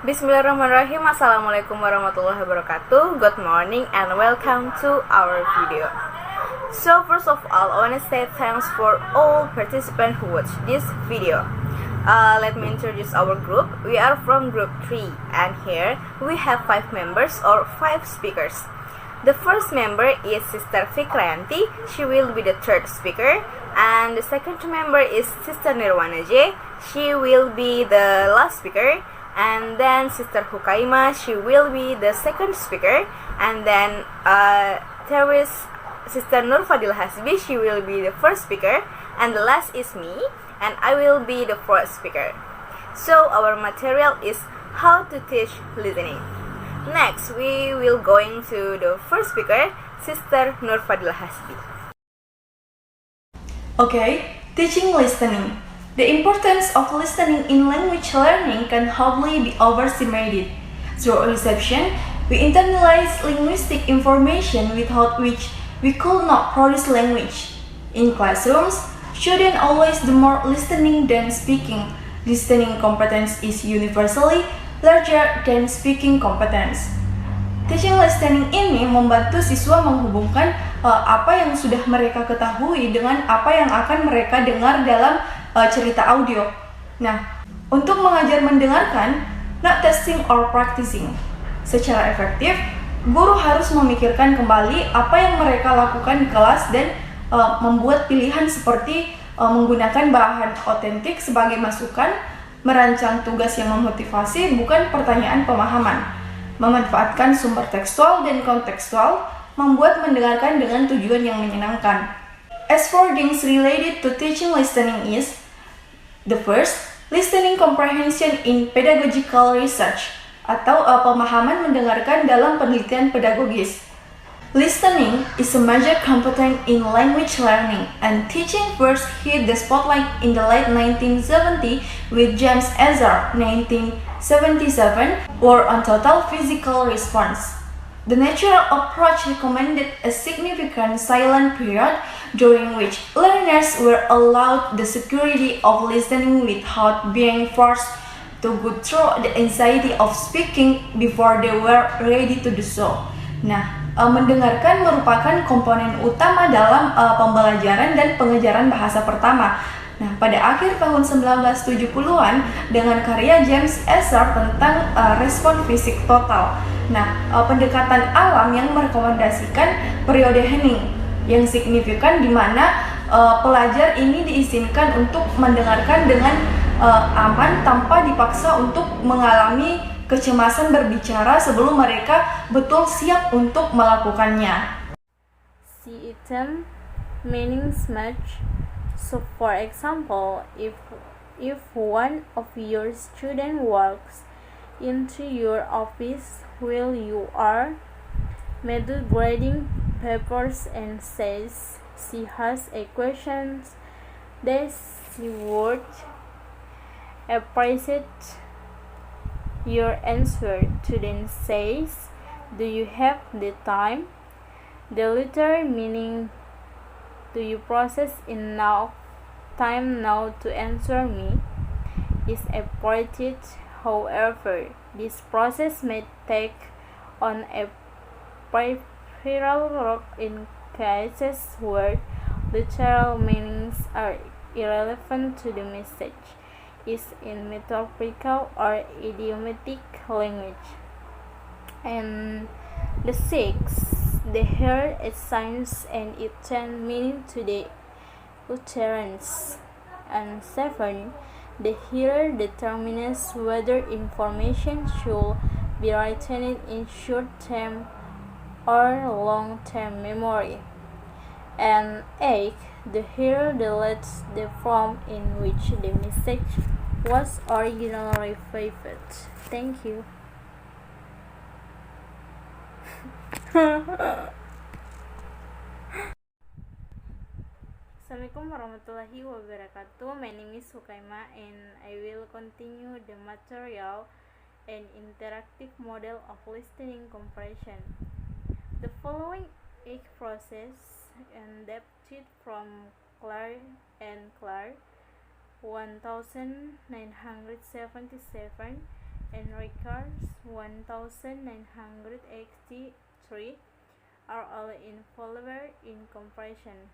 Bismillahirrahmanirrahim. Assalamualaikum warahmatullahi wabarakatuh. Good morning and welcome to our video. So first of all, I want to say thanks for all participants who watched this video. Let me introduce our group. We are from group 3 and here we have 5 members or 5 speakers. The first member is Sister Fikrianti. She will be the third speaker. And the second member is Sister Nirwana J. She will be the last speaker. And then Sister Hukaima, she will be the second speaker. And then there is Sister Nur Fadil Hasbi, she will be the first speaker. And the last is me, and I will be the fourth speaker. So our material is how to teach listening. Next, we will going to the first speaker, Sister Nur Fadil Hasbi. Okay, teaching listening. The importance of listening in language learning can hardly be overestimated. Through reception, we internalize linguistic information without which we could not produce language. In classrooms, students always do more listening than speaking. Listening competence is universally larger than speaking competence. Teaching listening ini membantu siswa menghubungkan apa yang sudah mereka ketahui dengan apa yang akan mereka dengar dalam cerita audio. Nah, untuk mengajar mendengarkan, not testing or practicing. Secara efektif, guru harus memikirkan kembali apa yang mereka lakukan di kelas dan membuat pilihan seperti menggunakan bahan otentik sebagai masukan, merancang tugas yang memotivasi bukan pertanyaan pemahaman, memanfaatkan sumber tekstual dan kontekstual, membuat mendengarkan dengan tujuan yang menyenangkan. As for things related to teaching listening is the first, listening comprehension in pedagogical research atau pemahaman mendengarkan dalam penelitian pedagogis. Listening is a major component in language learning, and teaching first hit the spotlight in the late 1970s with James Ezra 1977 or on total physical response. The natural approach recommended a significant silent period during which learners were allowed the security of listening without being forced to go through the anxiety of speaking before they were ready to do so. Nah, mendengarkan merupakan komponen utama dalam pembelajaran dan pengejaran bahasa pertama. Nah, pada akhir tahun 1970-an dengan karya James Ezra tentang respon fisik total. Nah, pendekatan alam yang merekomendasikan periode hening yang signifikan di mana pelajar ini diizinkan untuk mendengarkan dengan aman tanpa dipaksa untuk mengalami kecemasan berbicara sebelum mereka betul siap untuk melakukannya. See item meanings match. So for example, if one of your student walks into your office while you are grading papers and says she has a question that she would appreciate your answer to, then says, do you have the time? The latter meaning, do you process enough time now to answer me, is appropriate. However, this process may take on a peripheral role in cases where literal meanings are irrelevant to the message, is in metaphorical or idiomatic language. And the sixth, the hear assigns an intent meaning to the utterance. And seven, the hearer determines whether information should be retained in short-term or long-term memory. And 8, the hearer deletes the form in which the message was originally received. Thank you. Assalamualaikum warahmatullahi wabarakatuh. My name is Hukaima and I will continue the material and interactive model of listening comprehension. The following is process adapted from Clark and Clark 1977 and Rickards 1983 are all involved in comprehension.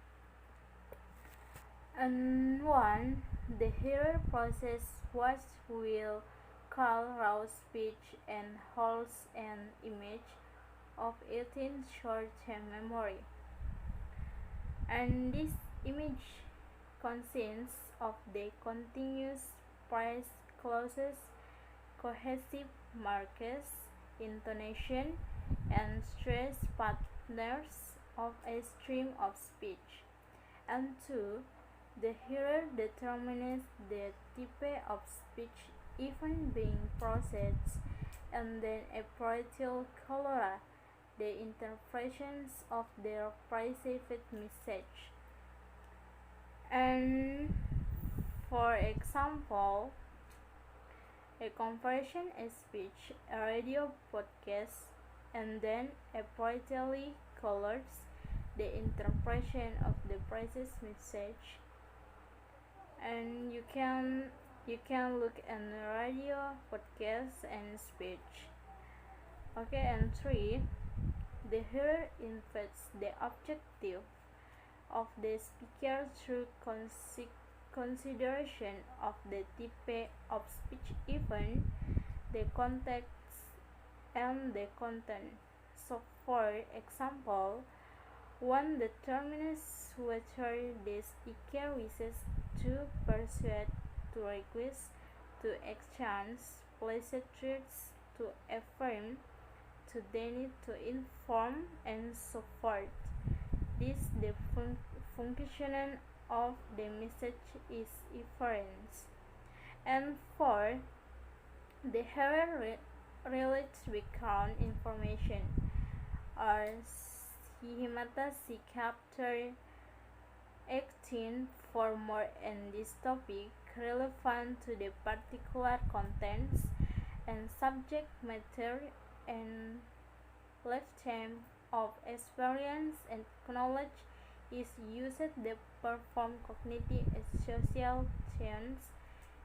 And one, the hearer process what we'll call raw speech and holds an image of it in short-term memory. And this image consists of the continuous phrase clauses, cohesive markers, intonation, and stress patterns of a stream of speech. And two, the hearer determines the type of speech even being processed, and then appropriately color the interpretations of their perceived message. And for example, a conversion speech, a radio podcast, and then appropriately colors the interpretation of the perceived message. And you can look in radio, podcast, and speech. Okay, and three, the hearer infers the objective of the speaker through consideration of the type of speech even the context and the content. So for example, one determines whether the speaker wishes to persuade, to request, to exchange, pleasantries, to affirm, to deny, to inform, and so forth. This the function of the message is inference. And four, the hearer relates background information or schemata capture 18 for more in this topic relevant to the particular contents and subject matter and lifetime of experience and knowledge is used to perform cognitive and social science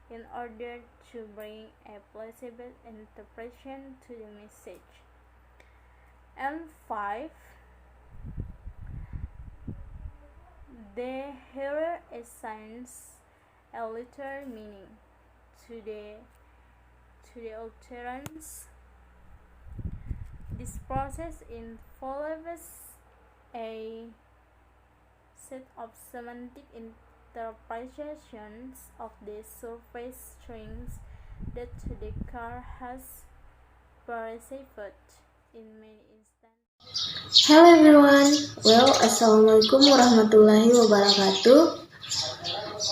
in order to bring a plausible interpretation to the message. And 5, the hearer assigns a literal meaning to the utterance. This process involves a set of semantic interpretations of the surface strings that the car has perceived in many instances. Hello everyone, Assalamualaikum warahmatullahi wabarakatuh.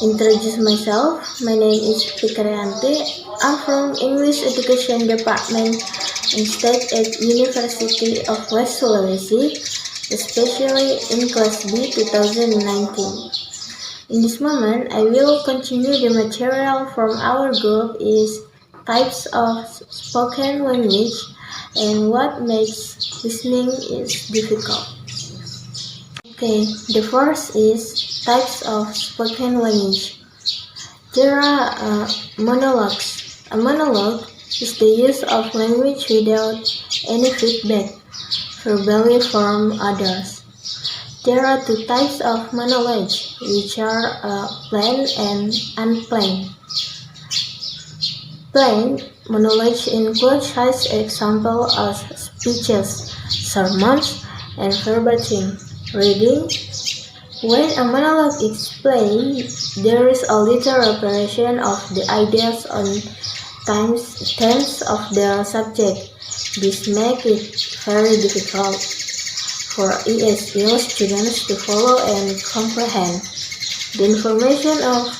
Introduce myself, my name is Fikrianti. I'm from English Education Department and studied at University of West Sulawesi, especially in Class B 2019. In this moment, I will continue the material from our group is types of spoken language and what makes listening is difficult. Okay, the first is types of spoken language. There are monologues. A monologue is the use of language without any feedback, verbally from others. There are two types of monologue, which are planned and unplanned. Planned monologue includes such examples as speeches, sermons, and verbatim reading. When a monologue is planned, there is a little reparation of the ideas on themes of the subject. This makes it very difficult for ESL students to follow and comprehend. The information of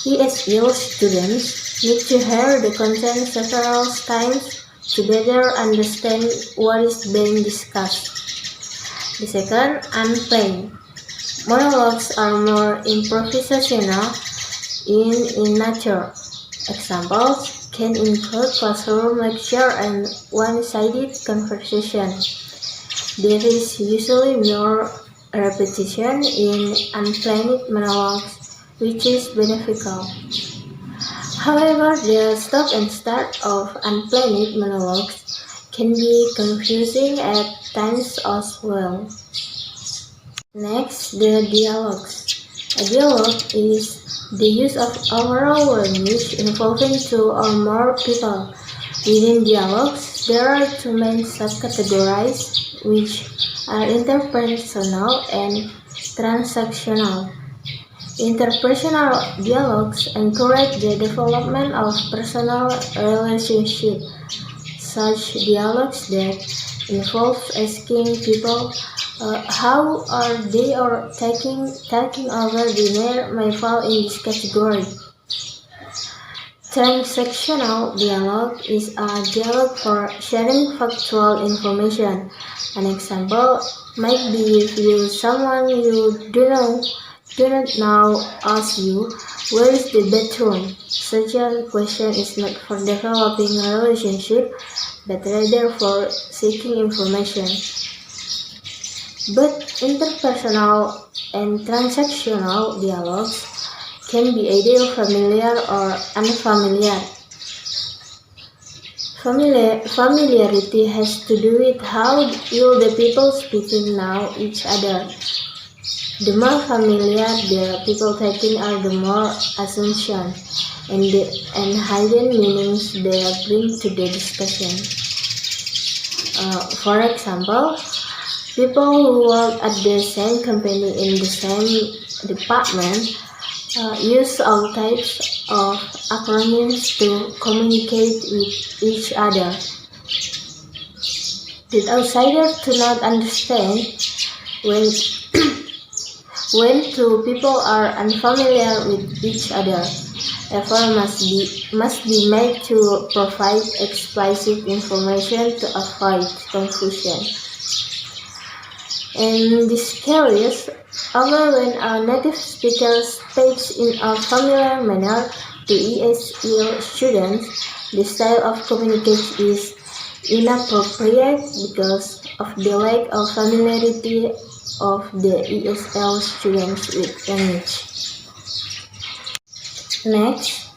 ESL students need to hear the content several times to better understand what is being discussed. The second, unplanned. Monologues are more improvisational in nature. Examples can include classroom lecture and one-sided conversation. There is usually more repetition in unplanned monologues, which is beneficial. However, the stop and start of unplanned monologues can be confusing at times as well. Next, the dialogues. A dialogue is the use of overall language involving two or more people. Within dialogues, there are two main subcategories, which are interpersonal and transactional. Interpersonal dialogues encourage the development of personal relationships. Such dialogues that involve asking people how are they or taking over dinner may fall in this category. Transactional dialogue is a dialogue for sharing factual information. An example might be if someone you do not know asks you, where is the bathroom? Such a question is not for developing a relationship, but rather for seeking information. But interpersonal and transactional dialogues can be either familiar or unfamiliar. Familiarity has to do with how will the people speaking know each other. The more familiar the people talking are, the more assumptions and hidden meanings they bring to the discussion. For example, people who work at the same company in the same department use all types of acronyms to communicate with each other. The outsider do not understand when when two people are unfamiliar with each other. Effort must be made to provide explicit information to avoid confusion. In this case, over when a native speaker speaks in a familiar manner to ESL students, the style of communication is inappropriate because of the lack of familiarity of the ESL students with language. Next,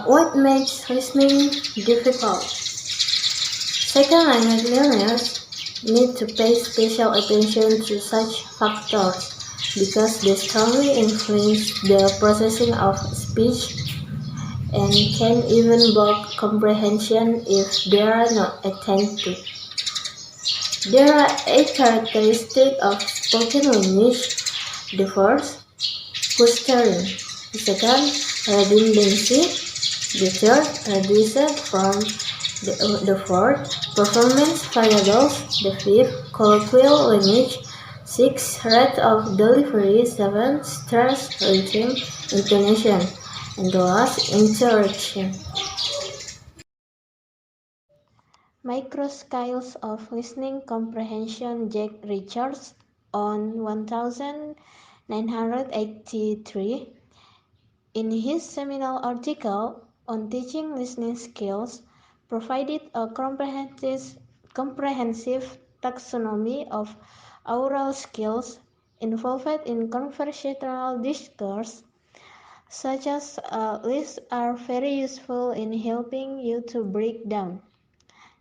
what makes listening difficult? Second language learners need to pay special attention to such factors because they strongly influence the processing of speech and can even block comprehension if they are not attended to. There are 8 characteristics of spoken language. The first, clustering. The second, redundancy. The third, reduced from the fourth, performance variables. The fifth, colloquial language. 6, rate of delivery. 7, stress, rhythm, intonation. And the last, interaction. Microscales of Listening Comprehension. Jack Richards on 1983 in his seminal article on teaching listening skills provided a comprehensive taxonomy of oral skills involved in conversational discourse, such as lists are very useful in helping you to break down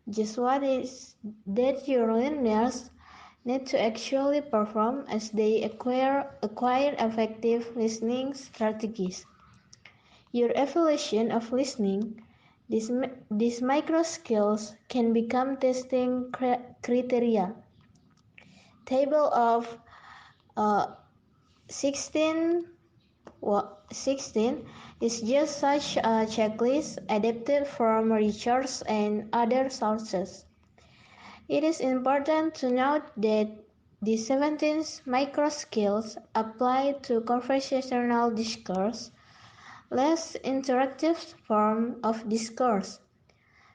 just what is that your learners need to actually perform as they acquire effective listening strategies. Your evaluation of listening, these micro skills can become testing criteria. Table of 16 is just such a checklist adapted from research and other sources. It is important to note that the 17 micro skills apply to conversational discourse, less interactive form of discourse,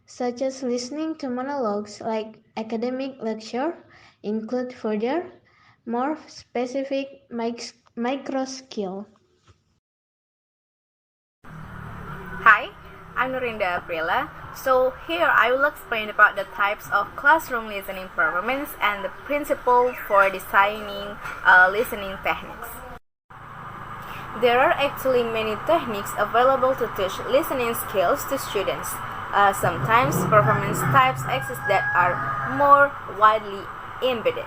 such as listening to monologues like academic lecture, include further, more specific micro skill. Hi, I'm Nurinda Aprila. So here I will explain about the types of classroom listening performance and the principle for designing listening techniques. There are actually many techniques available to teach listening skills to students. Sometimes performance types exist that are more widely embedded,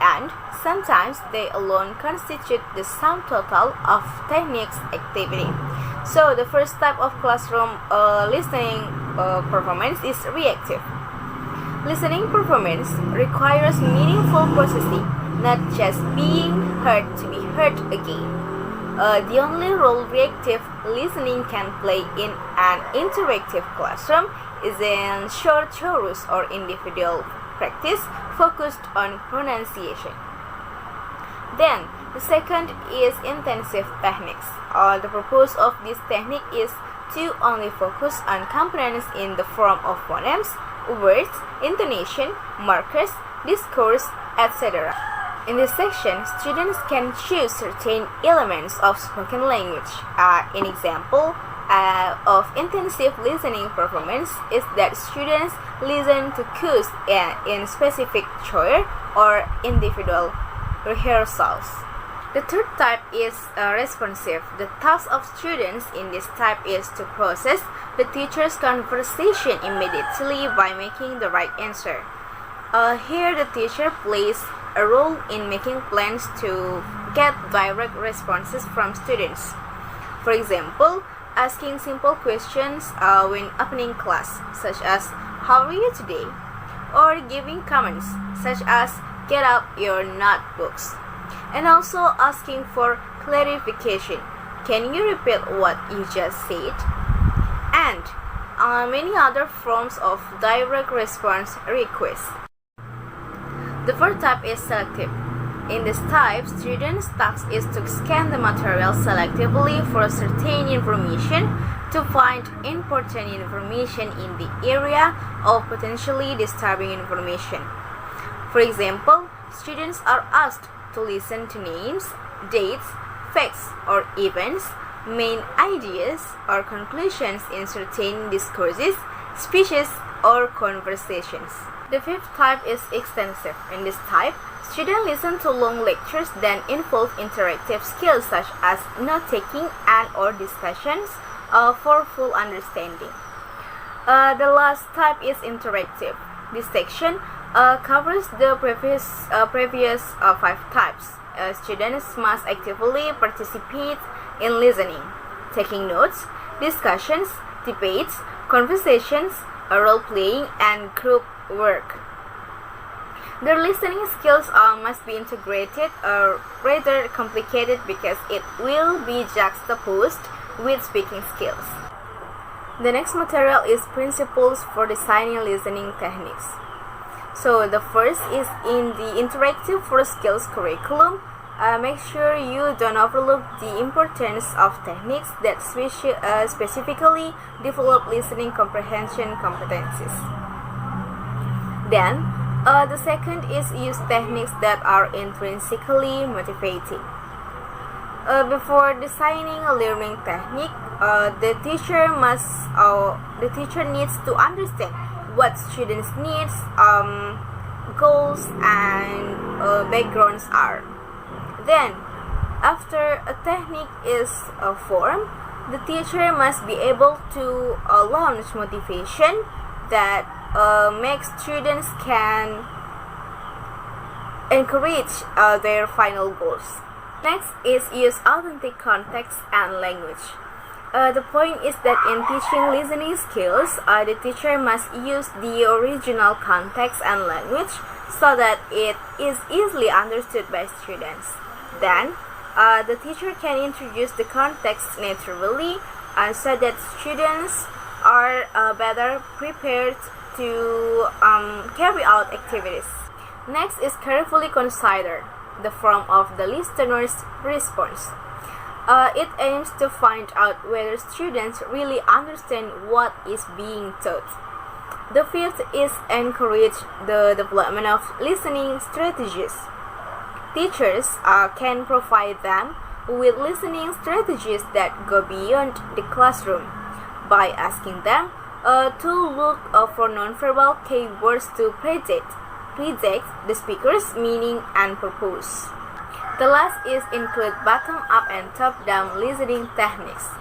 and sometimes they alone constitute the sum total of techniques activity. So the first type of classroom listening performance is reactive. Listening performance requires meaningful processing, not just being heard to be heard again. The only role reactive listening can play in an interactive classroom is in short chorus or individual practice focused on pronunciation. Then, the second is intensive techniques. The purpose of this technique is to only focus on components in the form of phonemes, words, intonation, markers, discourse, etc. In this section, students can choose certain elements of spoken language. An example of intensive listening performance is that students listen to cues in specific choir or individual rehearsals. The third type is responsive. The task of students in this type is to process the teacher's conversation immediately by making the right answer. Here the teacher plays a role in making plans to get direct responses from students. For example, asking simple questions when opening class, such as "How are you today?" or giving comments, such as "Get out your notebooks," and also asking for clarification. "Can you repeat what you just said?" And many other forms of direct response requests. The fourth type is selective. In this type, students' task is to scan the material selectively for certain information to find important information in the area of potentially disturbing information. For example, students are asked to listen to names, dates, facts, or events, main ideas or conclusions in certain discourses, speeches, or conversations. The fifth type is extensive. In this type, students listen to long lectures that involve interactive skills such as note-taking and or discussions for full understanding. The last type is interactive. This section covers the previous five types. Students must actively participate in listening, taking notes, discussions, debates, conversations, role-playing, and group work. Their listening skills must be integrated or rather complicated because it will be juxtaposed with speaking skills. The next material is principles for designing listening techniques. So the first is in the interactive for skills curriculum. Make sure you don't overlook the importance of techniques that specifically develop listening comprehension competencies. Then, the second is use techniques that are intrinsically motivating. Before designing a learning technique, the teacher needs to understand what students' needs, goals, and backgrounds are. Then, after a technique is formed, the teacher must be able to launch motivation that makes students can encourage their final goals. Next is use authentic context and language. The point is that in teaching listening skills, the teacher must use the original context and language so that it is easily understood by students. Then, the teacher can introduce the context naturally so that students are better prepared to carry out activities. Next is carefully consider the form of the listener's response. It aims to find out whether students really understand what is being taught. The fifth is encourage the development of listening strategies. Teachers can provide them with listening strategies that go beyond the classroom by asking them to look for nonverbal keywords to predict the speaker's meaning and purpose. The last is include bottom-up and top-down listening techniques.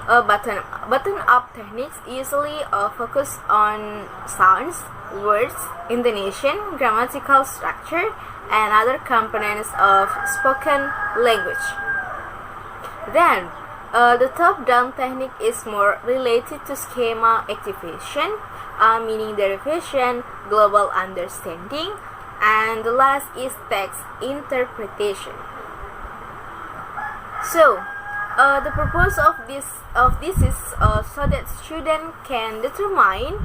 Bottom-up techniques usually focus on sounds, words, intonation, grammatical structure, and other components of spoken language. Then, the top-down technique is more related to schema activation, meaning derivation, global understanding, and the last is text interpretation. So, the purpose of this is so that students can determine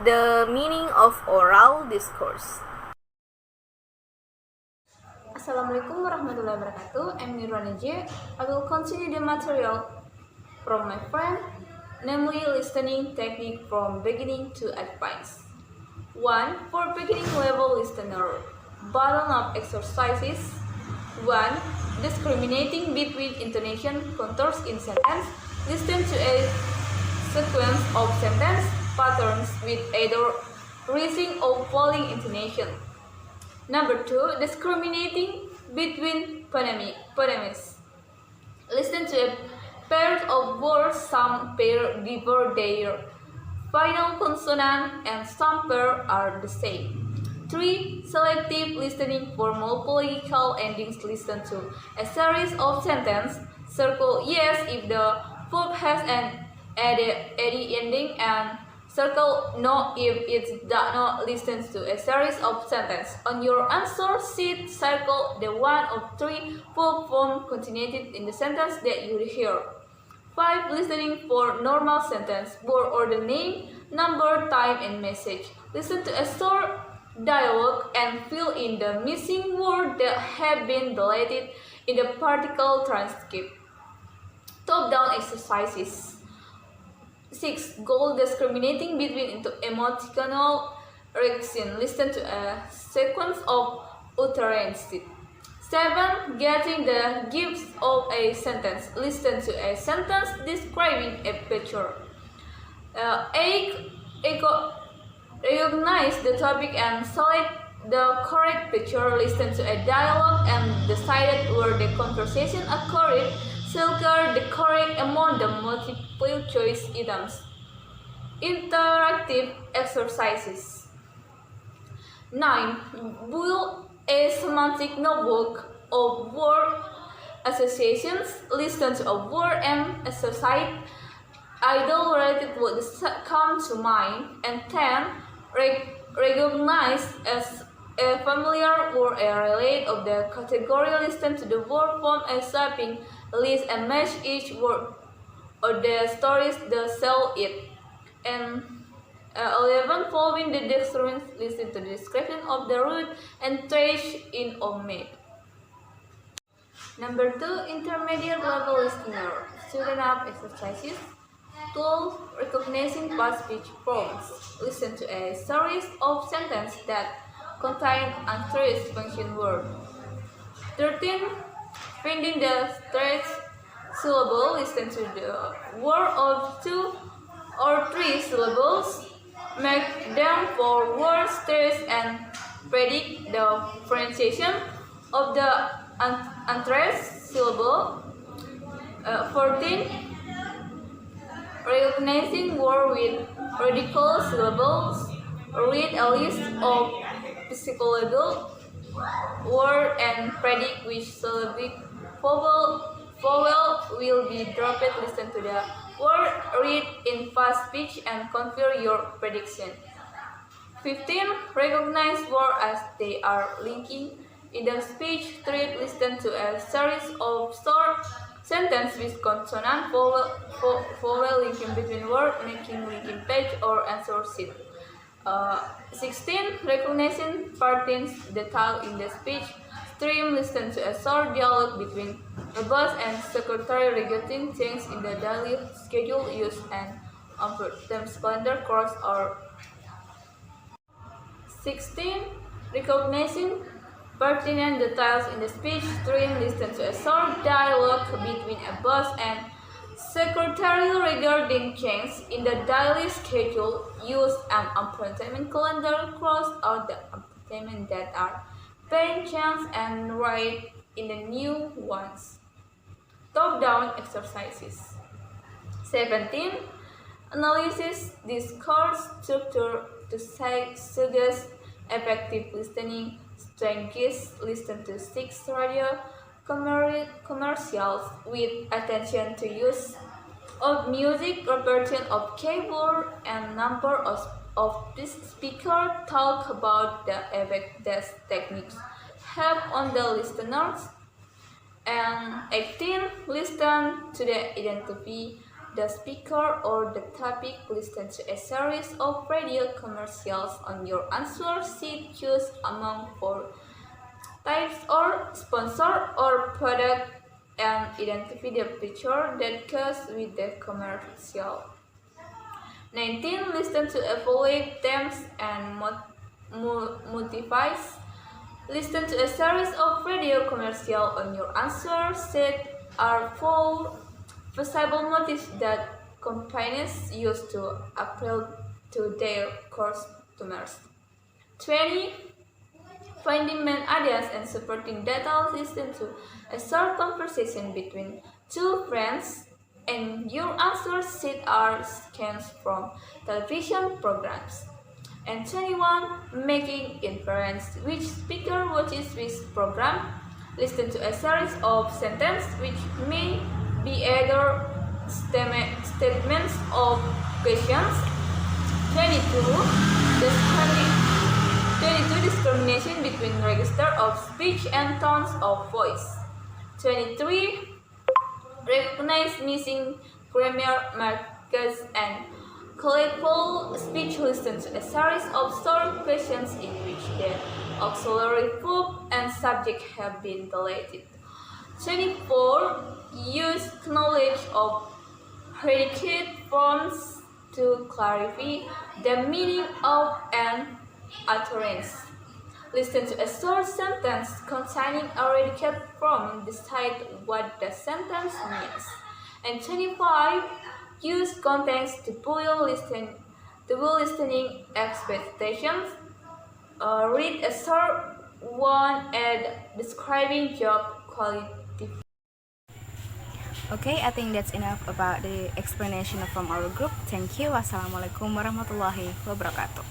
the meaning of oral discourse. Assalamualaikum warahmatullahi wabarakatuh. I'm Nirwana J. I will continue the material from my friend, namely listening technique from beginning to advance. 1. For beginning level listener, bottom-up exercises. 1. Discriminating between intonation contours in sentence. Listen to a sequence of sentence patterns with either rising or falling intonation. Number 2. Discriminating between phonemes. Listen to a pair of words, some pair differ their final consonant and some pair are the same. 3. Selective listening for multiple endings. Listen to a series of sentences. Circle yes if the verb has an any ending and circle no if it does not. Listen to a series of sentences. On your answer sheet, circle the one of three verb form continued in the sentence that you hear. 5. Listening for normal sentence, word or the name, number, time, and message. Listen to a short dialogue and fill in the missing word that have been deleted in the particle transcript. Top-down exercises. 6. Goal discriminating between emotional reaction. Listen to a sequence of utterances. 7. Getting the gist of a sentence. Listen to a sentence describing a picture. 8. Recognize the topic and select the correct picture. Listen to a dialogue and decide where the conversation occurred. Circle the correct among the multiple choice items. Interactive exercises. 9. Build a semantic notebook of word associations. Listen to a word and associate idle related words come to mind. And 10. Recognize as a familiar word a relate of the category. Listen to the word form a shopping list and match each word or the stories that sell it. And 11. Following the description, listen to the description of the route and trace in or map. Number 2. Intermediate level listener. Student up exercises. 12. Recognizing past speech forms. Listen to a series of sentences that contain unstressed function word. 13. Finding the stressed syllable. Listen to the word of 2 or 3 syllables. Make them for word stress and predict the pronunciation of the unstressed syllable. 14. Recognizing word with radical syllables. Read a list of psychological word and predict which syllabic vowel will be dropped. Listen to the word, read in fast speech and confirm your prediction. 15. Recognize words as they are linking in the speech thread. Listen to a series of short sentences with consonant vowel linking between words, making linking page or answer sheet. 16. Recognizing patterns detail in the speech stream. Listen to a short dialogue between a boss and secretary regarding change in the daily schedule use and terms calendar course or 16. Recognizing pertinent details in the speech stream. Listen to a short dialogue between a boss and secretary regarding changes in the daily schedule. Use an appointment calendar, cross out the appointments that are paying chance and write in the new ones. Top-down exercises. 17. Analysis this course structure to suggest effective listening strategies. Listen to 6 radio commercials with attention to use of music, repertoire of keyboard, and number of this speaker. Talk about the effective techniques help on the listeners. And 18. Listen to the identify the speaker or the topic. Listen to a series of radio commercials on your answer sheet. Choose among 4 types or sponsor or product and identify the feature that goes with the commercial. 19. Listen to evaluate themes and motives. Listen to a series of radio commercials on your answer sheet. Are 4 visible motives that companies use to appeal to their customers. 20. Finding main ideas and supporting data. Listen to a short conversation between 2 friends and your answer sheet are scans from television programs. And 21. Making inference. Which speaker watches which program? Listen to a series of sentences which may be either statements or questions. 22. Discrimination between register of speech and tones of voice. 23. Recognize missing grammar markers and colorful speech. Listen to a series of short questions in which the auxiliary verb and subject have been deleted. 24. Use knowledge of predicate forms to clarify the meaning of an utterance. Listen to a short sentence containing a predicate form. Decide what the sentence means. And 25. Use context to build listening expectations. Read a short one describing job quality. Okay, I think that's enough about the explanation from our group. Thank you. Wassalamualaikum warahmatullahi wabarakatuh.